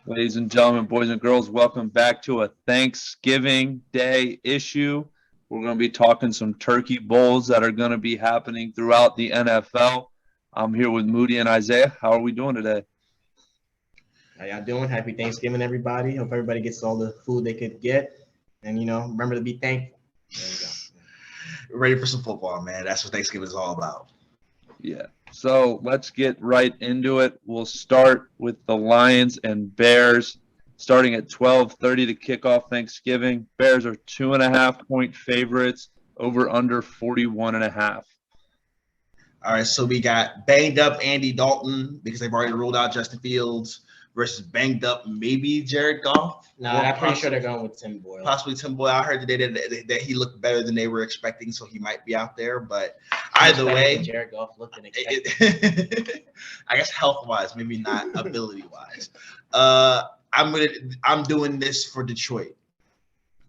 Ladies and gentlemen, boys and girls, welcome back to a Thanksgiving Day issue. We're going to be talking some turkey bowls that are going to be happening throughout the NFL. I'm here with Moody and Isaiah. How are we doing today? How y'all doing? Happy Thanksgiving, everybody. Hope everybody gets all the food they could get. And, remember to be thankful. There we go. Ready for some football, man. That's what Thanksgiving is all about. Yeah. So let's get right into it. We'll start with the Lions and Bears starting at 12:30 to kick off Thanksgiving. Bears are 2.5-point favorites over under 41.5. All right, so we got banged up Andy Dalton because they've already ruled out Justin Fields versus banged up maybe Jared Goff. No, I'm pretty sure they're going with Tim Boyle. Possibly Tim Boyle. I heard today that he looked better than they were expecting, so he might be out there. But either way, Jared Goff looked and expected. I guess health-wise, maybe not ability-wise. I'm doing this for Detroit.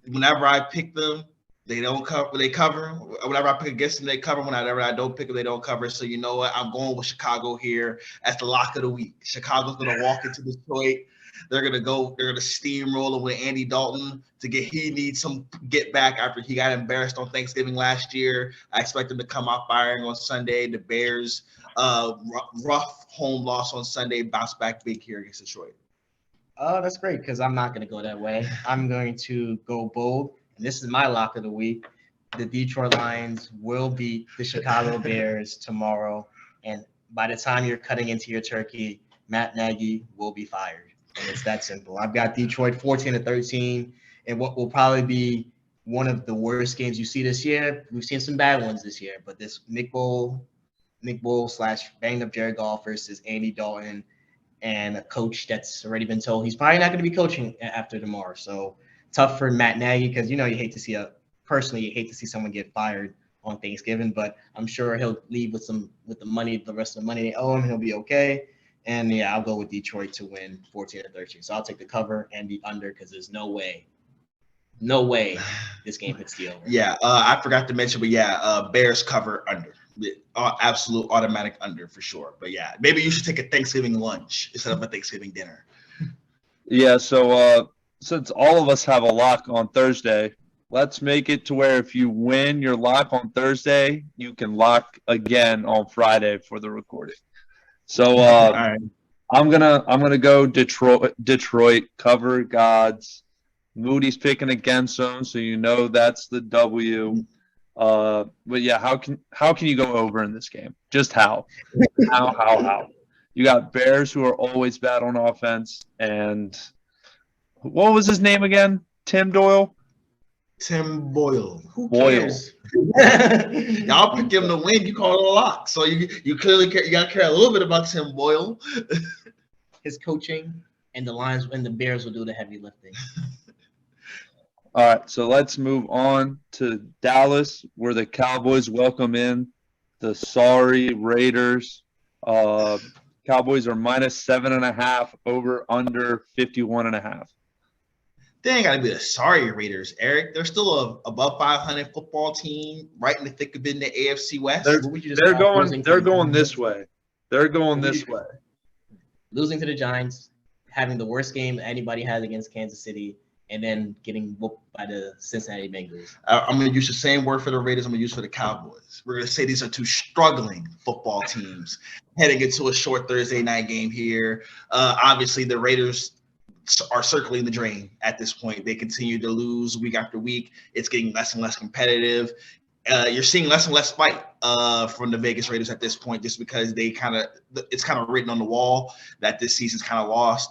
Whenever I pick them, they don't cover. They cover. Whenever I pick against them, they cover. Whenever I don't pick them, they don't cover. So you know what? I'm going with Chicago here as the lock of the week. Chicago's going to walk into Detroit. They're going to go. They're going to steamroll with Andy Dalton to get. He needs some get back after he got embarrassed on Thanksgiving last year. I expect him to come out firing on Sunday. The Bears, rough home loss on Sunday, bounce back big here against Detroit. Oh, that's great because I'm not going to go that way. I'm going to go bold. And this is my lock of the week. The Detroit Lions will beat the Chicago Bears tomorrow. And by the time you're cutting into your turkey, Matt Nagy will be fired. And it's that simple. I've got Detroit 14-13 and what will probably be one of the worst games you see this year. We've seen some bad ones this year, but this Nick Bowl / banged up Jared Goff versus Andy Dalton and a coach that's already been told he's probably not going to be coaching after tomorrow. So tough for Matt Nagy because you hate to see someone get fired on Thanksgiving, but I'm sure he'll leave with the rest of the money they owe him. He'll be okay. And yeah, I'll go with Detroit to win 14-13. So I'll take the cover and the under because there's no way this game hits the over. Yeah, I forgot to mention, but Bears cover under. Absolute automatic under for sure. But yeah, maybe you should take a Thanksgiving lunch instead of a Thanksgiving dinner. Yeah, so since all of us have a lock on Thursday, let's make it to where if you win your lock on Thursday, you can lock again on Friday for the recording. So right. I'm gonna go Detroit cover gods. Moody's picking against them, so that's the W. But yeah, how can you go over in this game? Just how? How? You got Bears who are always bad on offense, and what was his name again? Tim Doyle? Tim Boyle. Who cares? Y'all pick him to win. You call it a lock. So you clearly care. You got to care a little bit about Tim Boyle. His coaching and the Lions and the Bears will do the heavy lifting. All right, so let's move on to Dallas, where the Cowboys welcome in the sorry Raiders. Cowboys are -7.5 over under 51.5. They ain't got to be the sorry Raiders, Eric. They're still a above 500 football team, right in the thick of it in the AFC West. They're going this way. They're going this way. Losing to the Giants, having the worst game anybody has against Kansas City, and then getting whooped by the Cincinnati Bengals. I'm going to use the same word for the Raiders I'm going to use for the Cowboys. We're going to say these are two struggling football teams heading into a short Thursday night game here. Obviously, the Raiders are circling the drain at this point. They continue to lose week after week. It's getting less and less competitive. You're seeing less and less fight from the Vegas Raiders at this point, just because it's kind of written on the wall that this season's kind of lost.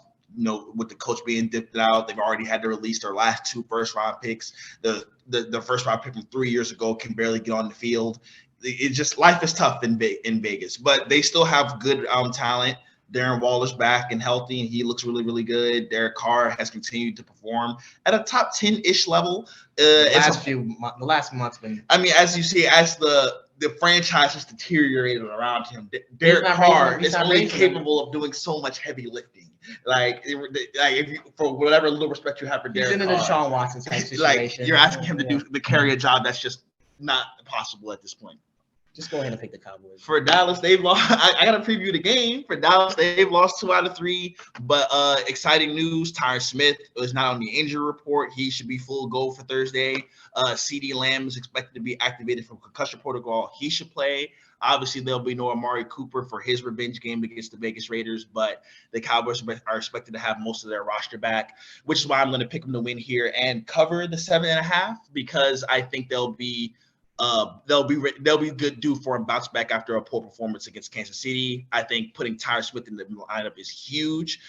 With the coach being dipped out, they've already had to release their last 2 first-round picks. The first-round pick from 3 years ago can barely get on the field. It's just life is tough in Vegas, but they still have good talent. Darren Waller's back and healthy, and he looks really, really good. Derek Carr has continued to perform at a top 10-ish level. The last month's been. I mean, as you see, as the franchise has deteriorated around him, Derek Carr is only capable of doing so much heavy lifting. If you, for whatever little respect you have for Derek Carr, he's in a Deshaun Watson type situation. You're asking him to carry a job that's just not possible at this point. Just go ahead and pick the Cowboys. For Dallas, they've lost. I got to preview the game. For Dallas, they've lost 2 out of 3. But exciting news: Tyron Smith is not on the injury report. He should be full go for Thursday. CeeDee Lamb is expected to be activated from concussion protocol. He should play. Obviously, there'll be no Amari Cooper for his revenge game against the Vegas Raiders, but the Cowboys are expected to have most of their roster back, which is why I'm going to pick them to win here and cover the 7.5 because I think they'll be good due for a bounce back after a poor performance against Kansas City. I think putting Tyron Smith in the lineup is huge.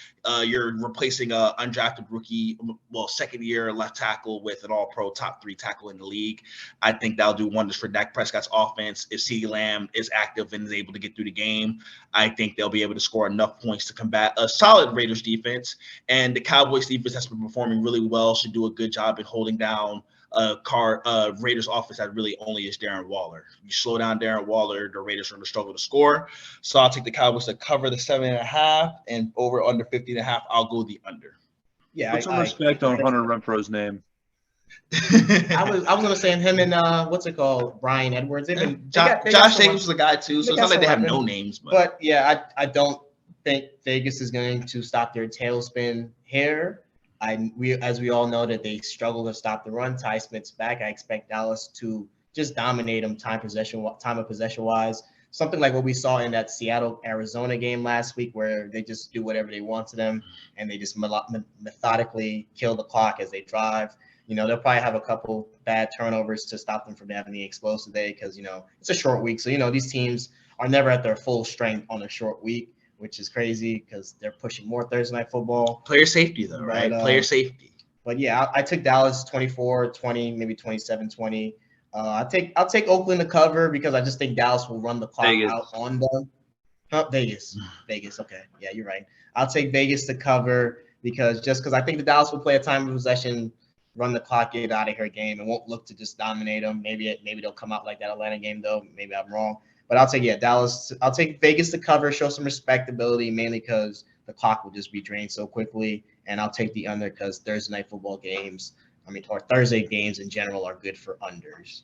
You're replacing a undrafted rookie, second-year left tackle with an all-pro top 3 tackle in the league. I think that'll do wonders for Dak Prescott's offense. If CeeDee Lamb is active and is able to get through the game, I think they'll be able to score enough points to combat a solid Raiders defense. And the Cowboys defense has been performing really well, should do a good job in holding down Raiders offense that really only is Darren Waller. You slow down Darren Waller, the Raiders are going to struggle to score. So I'll take the Cowboys to cover the 7.5 and over under 50.5. I'll go the under. Yeah, Put some respect on Hunter Renfro's name. I was gonna say him and what's it called, Brian Edwards. Josh Jacobs is a guy too, so it's not like they have no names. But yeah, I don't think Vegas is going to stop their tailspin here. As we all know that they struggle to stop the run. Ty Smith's back. I expect Dallas to just dominate them time of possession wise. Something like what we saw in that Seattle-Arizona game last week, where they just do whatever they want to them and they just methodically kill the clock as they drive. They'll probably have a couple bad turnovers to stop them from having the explosive day because it's a short week. So these teams are never at their full strength on a short week, which is crazy because they're pushing more Thursday night football. Player safety, though, right? Player safety. But yeah, I took Dallas 24-20, maybe 27-20. I'll take Oakland to cover because I just think Dallas will run the clock out on them. Vegas. Okay, yeah, you're right. I'll take Vegas to cover because I think the Dallas will play a time of possession, run the clock, get out of here game, and won't look to just dominate them. Maybe they'll come out like that Atlanta game though. Maybe I'm wrong. But I'll take Dallas. I'll take Vegas to cover, show some respectability, mainly because the clock will just be drained so quickly. And I'll take the under because Thursday night football games, or Thursday games in general, are good for unders.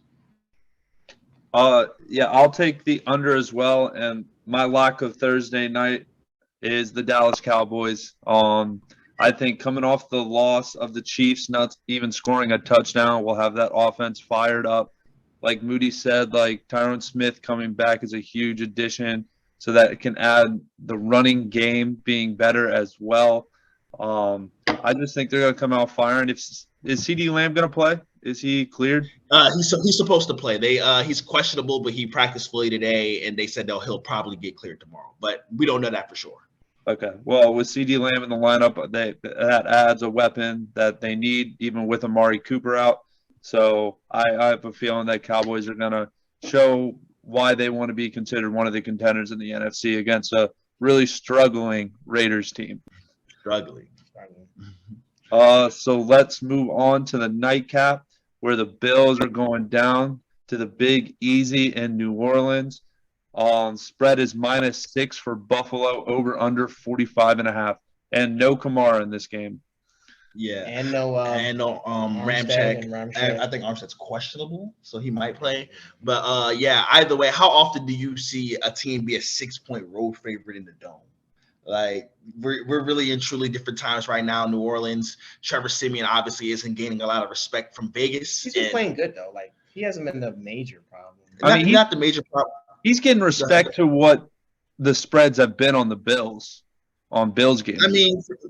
Yeah, I'll take the under as well. And my lock of Thursday night is the Dallas Cowboys. I think coming off the loss of the Chiefs, not even scoring a touchdown, we'll have that offense fired up. Like Moody said, like Tyron Smith coming back is a huge addition so that it can add the running game being better as well. I just think they're going to come out firing. Is CeeDee Lamb going to play? Is he cleared? He's supposed to play. He's questionable, but he practiced fully today, and they said he'll probably get cleared tomorrow. But we don't know that for sure. Okay. Well, with CeeDee Lamb in the lineup, that adds a weapon that they need, even with Amari Cooper out. So I have a feeling that Cowboys are going to show why they want to be considered one of the contenders in the NFC against a really struggling Raiders team. Struggling. So let's move on to the nightcap where the Bills are going down to the Big Easy in New Orleans. Spread is -6 for Buffalo, over under 45.5, and no Kamara in this game. Yeah, and no Ramczyk. I think Armstead's questionable, so he might play. But yeah, either way, how often do you see a team be a 6-point road favorite in the Dome? Like we're really in truly different times right now. New Orleans, Trevor Siemian obviously isn't gaining a lot of respect from Vegas. He's been playing good though. Like he hasn't been the major problem. Not the major problem. He's getting respect to what the spreads have been on the Bills. On Bills games.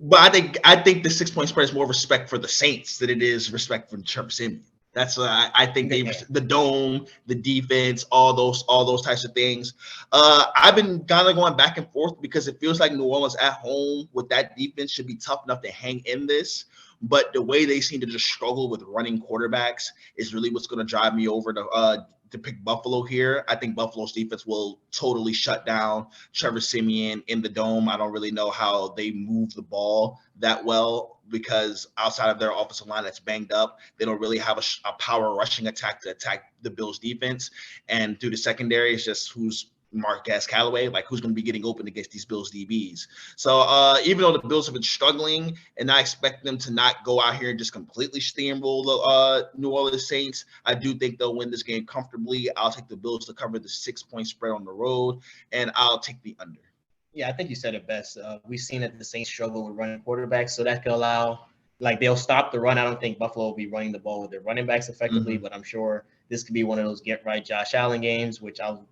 But I think the 6-point spread is more respect for the Saints than it is respect for Trevor Siemian. That's I think the dome, the defense, all those types of things. I've been kind of going back and forth because it feels like New Orleans at home with that defense should be tough enough to hang in this. But the way they seem to just struggle with running quarterbacks is really what's going to drive me over to pick Buffalo here. I think Buffalo's defense will totally shut down Trevor Siemian in the Dome. I don't really know how they move the ball that well because outside of their offensive line that's banged up, they don't really have a power rushing attack to attack the Bills defense. And through the secondary, it's just who's Marquez Callaway, like who's going to be getting open against these Bills DBs. So even though the Bills have been struggling, and I expect them to not go out here and just completely steamroll the New Orleans Saints, I do think they'll win this game comfortably. I'll take the Bills to cover the 6-point spread on the road, and I'll take the under. Yeah, I think you said it best. We've seen that the Saints struggle with running quarterbacks, so that could allow, like, they'll stop the run. I don't think Buffalo will be running the ball with their running backs effectively, but I'm sure this could be one of those get right Josh Allen games, which I'm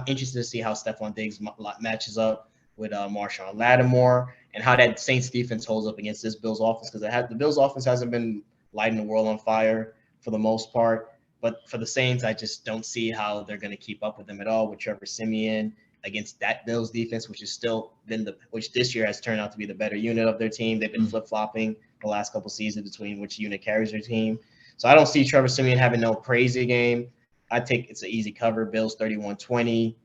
interested to see how Stephon Diggs matches up with Marshawn Lattimore and how that Saints defense holds up against this Bills offense, because the Bills offense hasn't been lighting the world on fire for the most part. But for the Saints, I just don't see how they're going to keep up with them at all with Trevor Siemian against that Bills defense, which which this year has turned out to be the better unit of their team. They've been flip-flopping the last couple seasons between which unit carries their team. So I don't see Trevor Siemian having no crazy game. I think it's an easy cover. Bills 31-20.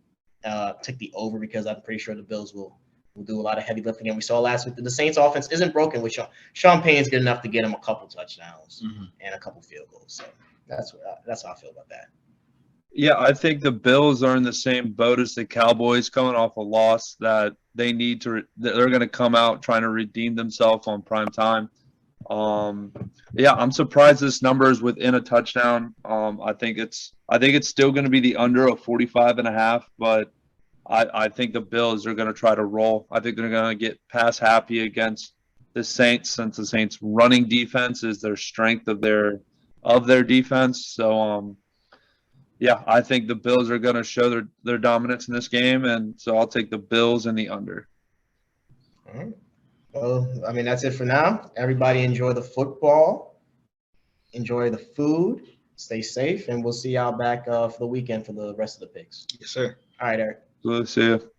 Took the over because I'm pretty sure the Bills will do a lot of heavy lifting. And we saw last week that the Saints offense isn't broken with Sean Payne's good enough to get him a couple touchdowns and a couple field goals. So that's how I feel about that. Yeah, I think the Bills are in the same boat as the Cowboys, coming off a loss that they need to. They're going to come out trying to redeem themselves on prime time. Yeah, I'm surprised this number is within a touchdown. I think it's still going to be the under of 45.5, but I think the Bills are going to try to roll. I think they're going to get pass happy against the Saints, since the Saints' running defense is their strength of their defense. So yeah, I think the Bills are going to show their dominance in this game, and so I'll take the Bills and the under. All right. Well, I mean, that's it for now. Everybody enjoy the football, enjoy the food, stay safe, and we'll see y'all back for the weekend for the rest of the picks. Yes, sir. All right, Eric. So, see you.